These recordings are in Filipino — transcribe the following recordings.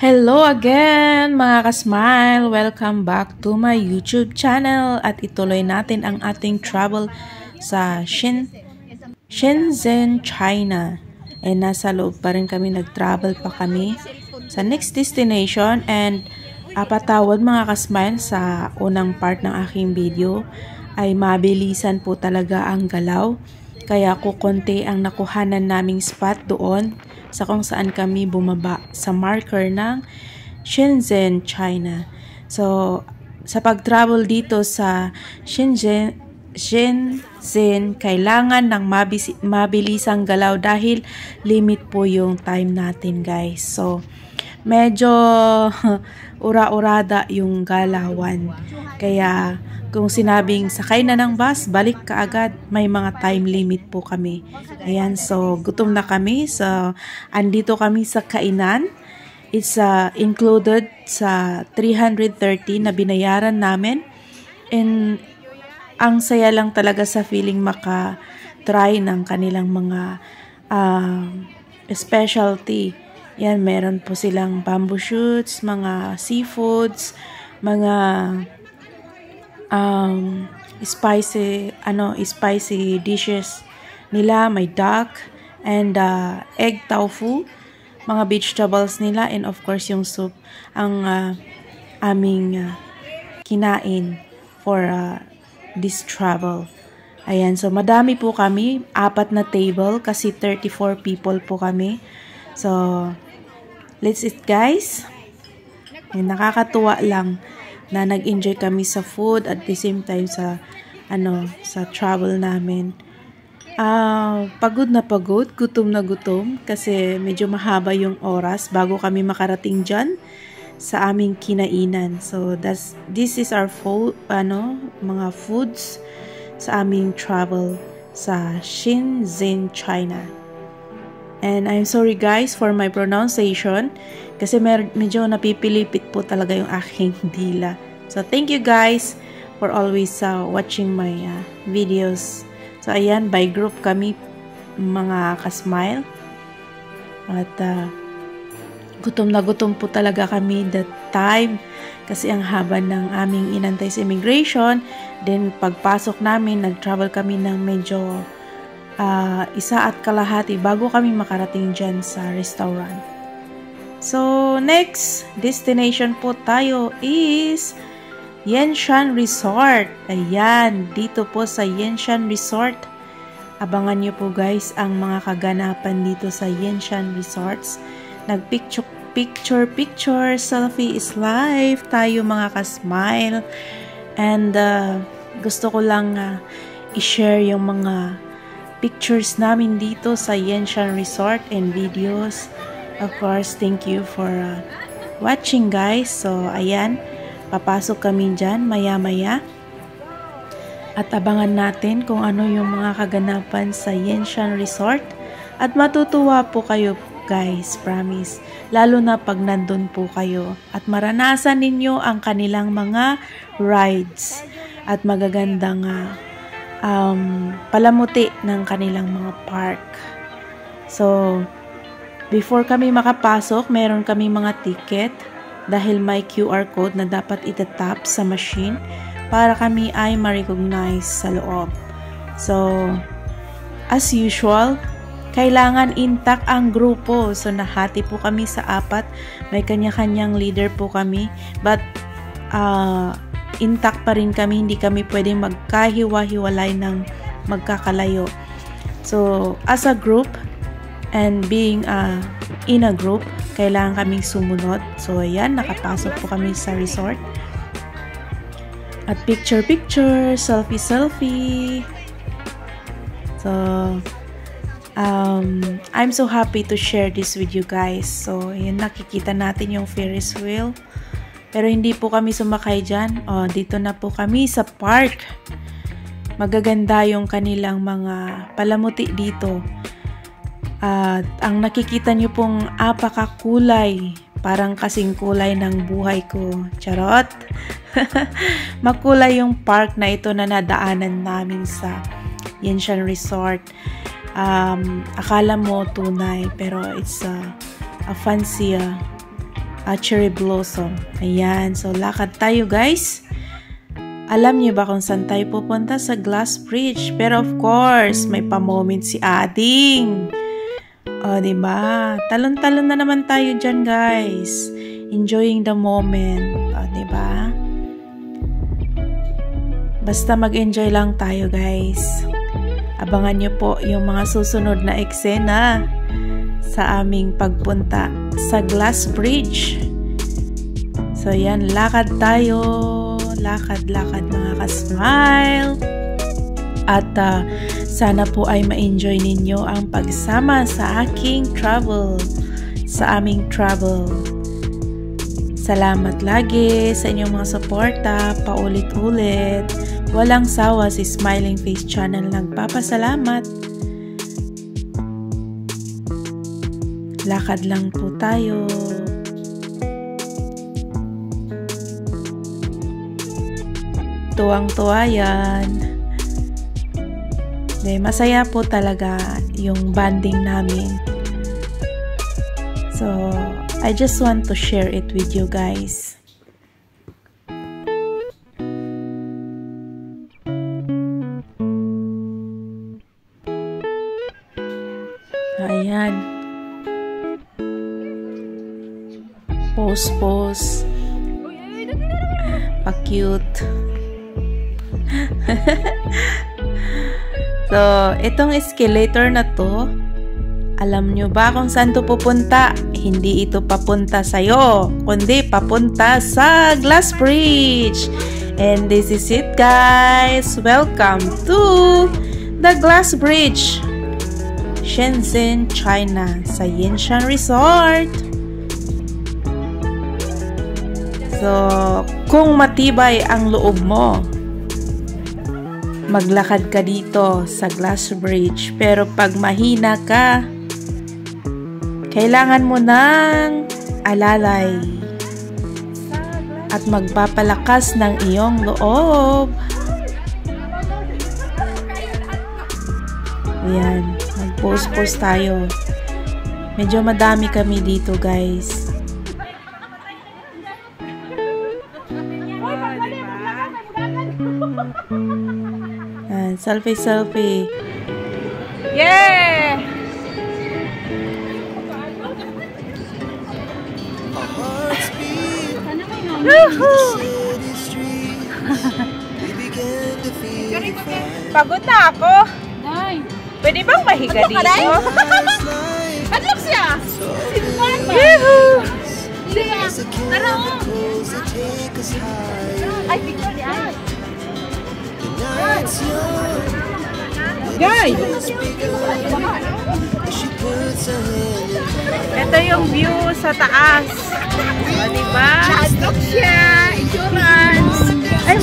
Hello again mga ka-smile! Welcome back to my YouTube channel at ituloy natin ang ating travel sa Shenzhen, China. Nasa loob pa rin kami, nag-travel pa kami sa next destination and patawad mga ka-smile sa unang part ng aking video ay mabilisan po talaga ang galaw. Kaya kukonti ang nakuhanan naming spot doon sa kung saan kami bumaba sa marker ng Shenzhen, China. So, sa pag-travel dito sa Shenzhen, kailangan ng mabilisang galaw dahil limit po yung time natin, guys. So, medyo ura-urada yung galawan. Kaya, kung sinabing sakay na ng bus, balik ka agad, may mga time limit po kami. Ayan, so gutom na kami. So, andito kami sa kainan. It's included sa 330 na binayaran namin. And ang saya lang talaga sa feeling maka-try ng kanilang mga specialty. Yan, meron po silang bamboo shoots, mga seafoods, mga spicy dishes nila. May duck and egg tofu, mga vegetables nila, and of course yung soup ang aming kinain for this travel. Ayan, so madami po kami, 4 na table kasi 34 people po kami. So let's eat, guys. Ayan, nakakatuwa lang na nag-enjoy kami sa food at the same time sa travel namin. Pagod na pagod, gutom na gutom kasi medyo mahaba yung oras bago kami makarating dyan sa aming kinainan. So this is our mga foods sa aming travel sa Shenzhen, China. And I'm sorry guys for my pronunciation kasi medyo napipilipit po talaga yung aking dila. So thank you guys for always watching my videos. So ayan, by group kami mga ka-smile. At gutom na gutom po talaga kami that time kasi ang haba ng aming inantay sa immigration. Then pagpasok namin, nag-travel kami ng medyo 1.5 bago kami makarating dyan sa restaurant. So, next destination po tayo is Yanshan Resort. Ayan, dito po sa Yanshan Resort. Abangan nyo po guys ang mga kaganapan dito sa Yanshan Resorts. Nag-picture, selfie is life tayo mga ka-smile. And gusto ko lang i-share yung mga pictures namin dito sa Yanshan Resort and videos. Of course, thank you for watching guys. So, ayan, papasok kami dyan maya-maya. At abangan natin kung ano yung mga kaganapan sa Yanshan Resort. At matutuwa po kayo guys, promise. Lalo na pag nandun po kayo. At maranasan ninyo ang kanilang mga rides. At magagandang palamuti ng kanilang mga park. So, before kami makapasok, meron kami mga ticket dahil may QR code na dapat itatap sa machine para kami ay ma-recognize sa loob. So, as usual, kailangan intact ang grupo. So, nahati po kami sa 4. May kanya-kanyang leader po kami. But, intact pa rin kami. Hindi kami pwedeng magkahiwa-hiwalay ng magkakalayo. So, as a group, and being in a group, kailangan kaming sumunod. So, ayan, nakapasok po kami sa resort. At picture, selfie. So, I'm so happy to share this with you guys. So, ayan, nakikita natin yung Ferris wheel. Pero hindi po kami sumakay dyan. Dito na po kami sa park. Magaganda yung kanilang mga palamuti dito. At ang nakikita nyo pong apakakulay, parang kasing kulay ng buhay ko. Charot! Makulay yung park na ito na nadaanan namin sa Yanshan Resort. Akala mo tunay, pero it's a fancy cherry blossom. Ayan, so lakad tayo guys. Alam niyo ba kung saan tayo pupunta? Sa Glass Bridge. Pero of course, may pa-moment si Ading. O, diba? Talon-talon na naman tayo dyan, guys. Enjoying the moment. O, diba? Basta mag-enjoy lang tayo, guys. Abangan niyo po yung mga susunod na eksena sa aming pagpunta sa Glass Bridge. So, yan. Lakad tayo. Lakad-lakad mga ka-smile. At sana po ay ma-enjoy ninyo ang pagsama sa aking travel, sa aming travel. Salamat lagi sa inyong mga suporta, paulit-ulit. Walang sawa si Smiling Face Channel nagpapasalamat. Lakad lang po tayo. Tuwang-tuwa yan. Masaya po talaga yung bonding namin. So, I just want to share it with you guys. Ayan. Pose. Pa-cute. So, itong escalator na to, alam nyo ba kung saan to pupunta? Hindi ito papunta sa'yo, kundi papunta sa Glass Bridge. And this is it, guys. Welcome to the Glass Bridge, Shenzhen, China, sa Yinshan Resort. So, kung matibay ang loob mo, maglakad ka dito sa Glass Bridge. Pero pag mahina ka, kailangan mo ng alalay at magpapalakas ng iyong loob. Ayan, mag-pose tayo. Medyo madami kami dito, guys. Selfie. Yeah! Pagod na ako. Pwede bang mahiga dito? Adlok siya! Yuhuu! Tara o! Ay, Victor, yan! Guys! Ito yung view sa taas. O, diba? Adlok siya! Insurance! Ay!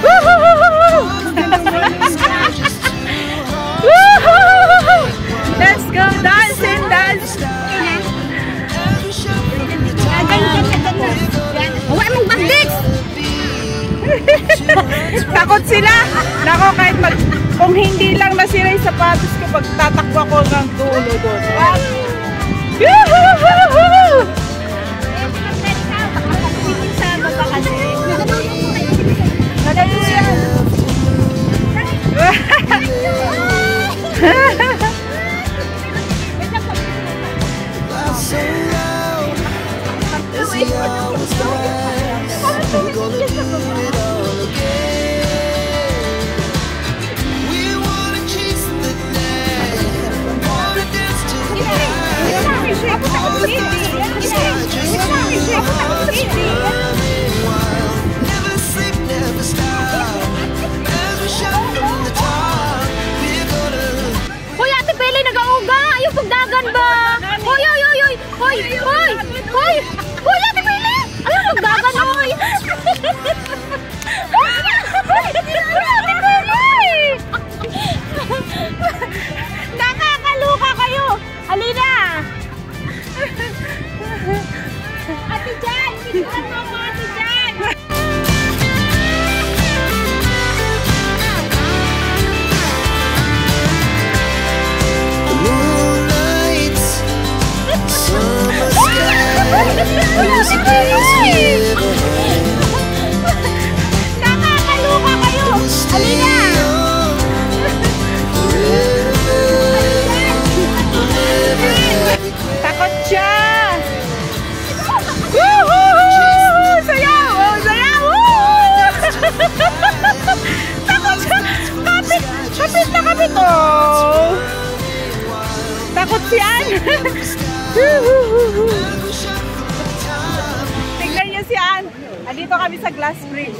Woohoo! Woohoo! Let's go dance and dance! Huwag mong bandits! Takot sila. Nako, kahit kung hindi lang nasira yung sapatos ko, pagtatakbo ko ng dulo doon. Yuhuhuhu! Tingnan niyo si Ann. Andito kami sa Glass Bridge.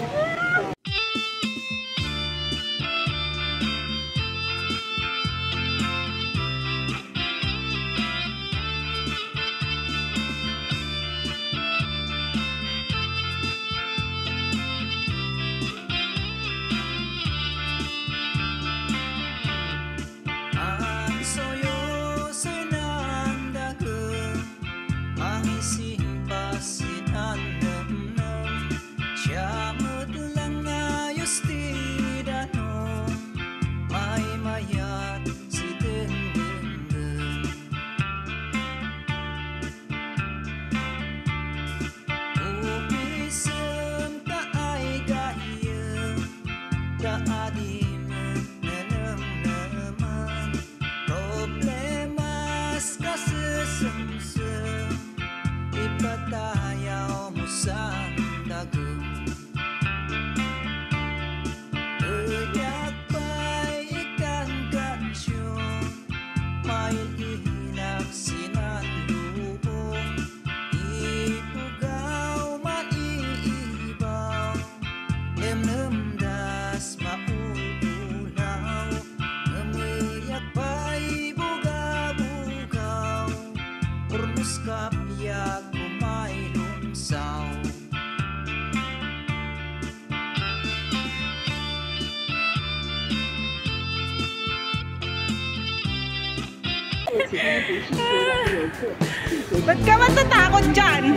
Ba't ka matatakot dyan?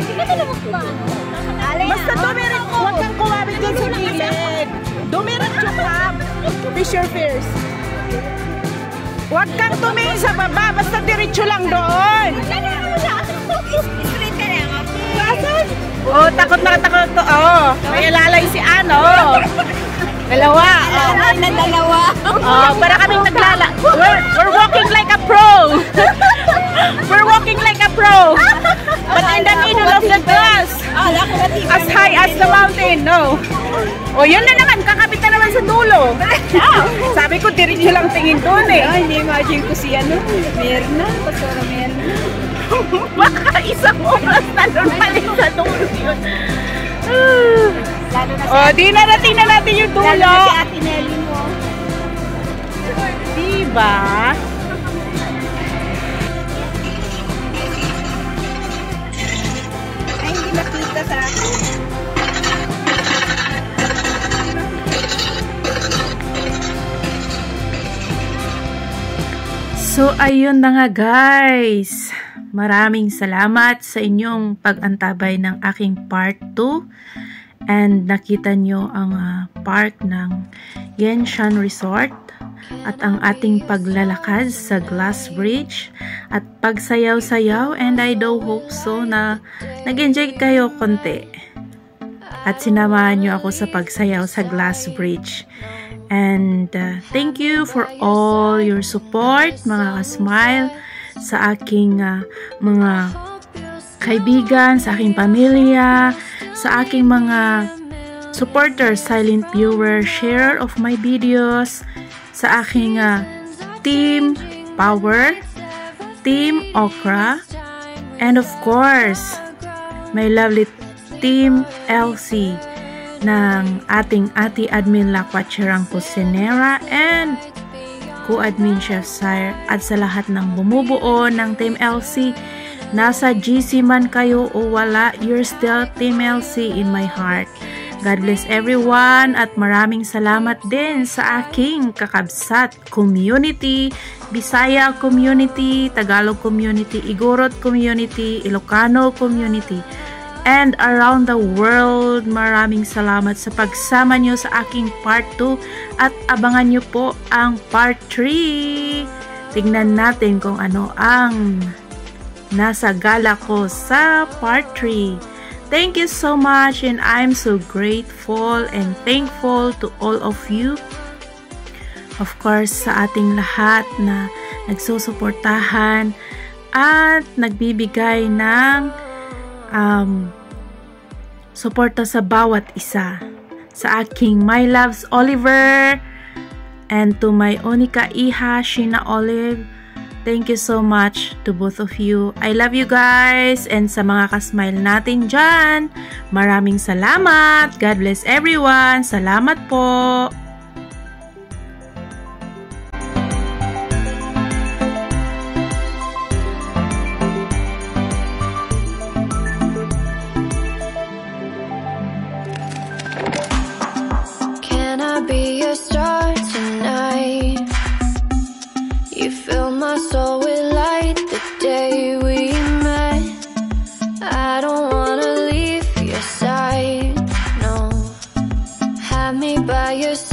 Basta dumirit, huwag kang kumabit dyan sa gilid. Dumiretso ka. Fish your fears. Huwag kang tumingin sa baba, basta diretso lang doon. Oh, takot na takot to. Oh, may ilalay si Ano. Dalawa. Oh, para kaming naglala. We're walking like a pro. We're walking like a pro. But in the middle of the glass. As high as the mountain. No. Oh, yun na naman. Kakapit na naman sa dulo. Sabi ko, diretso lang tingin doon eh. Hindi imagine ko si ano. Mirna. Pastora Mirna. Baka isang oras na doon balik sa dulo yun. Oh, di narating na natin yung dulo. Lalo na si Ate Nelly mo. Diba? Ay, hindi makita sa akin. So, ayun na nga guys. Maraming salamat sa inyong pag-antabay ng aking part 2. And nakita nyo ang park ng Yenshan Resort at ang ating paglalakad sa Glass Bridge at pagsayaw-sayaw, and I do hope so na nag-enjoy kayo konti at sinamahan nyo ako sa pagsayaw sa Glass Bridge. And thank you for all your support mga ka-smile, sa aking mga kaibigan, sa aking pamilya, sa aking mga supporters, silent viewers, share of my videos, sa aking Team Power, Team Okra, and of course, my lovely Team LC ng ating Ate Admin Lakwatcherang Cusinera and Co-Admin Chef Sire, at sa lahat ng bumubuo ng Team LC. Nasa GC man kayo o wala, you're still Team LC in my heart. God bless everyone at maraming salamat din sa aking kakabsat community, Bisaya community, Tagalog community, Igorot community, Ilocano community, and around the world. Maraming salamat sa pagsama nyo sa aking part 2 at abangan nyo po ang part 3. Tingnan natin kung ano ang nasa gala ko sa part 3. Thank you so much, and I'm so grateful and thankful to all of you. Of course, sa ating lahat na nagsusuportahan at nagbibigay ng suporta sa bawat isa. Sa aking My Loves Oliver, and to my Onika Iha, Sheena Olive, Thank you so much to both of you. I love you guys. And sa mga kasmile natin dyan, maraming salamat. God bless everyone. Salamat po. Can I be your star tonight? You fill my soul with light the day we met. I don't wanna leave your side, no. Have me by your side.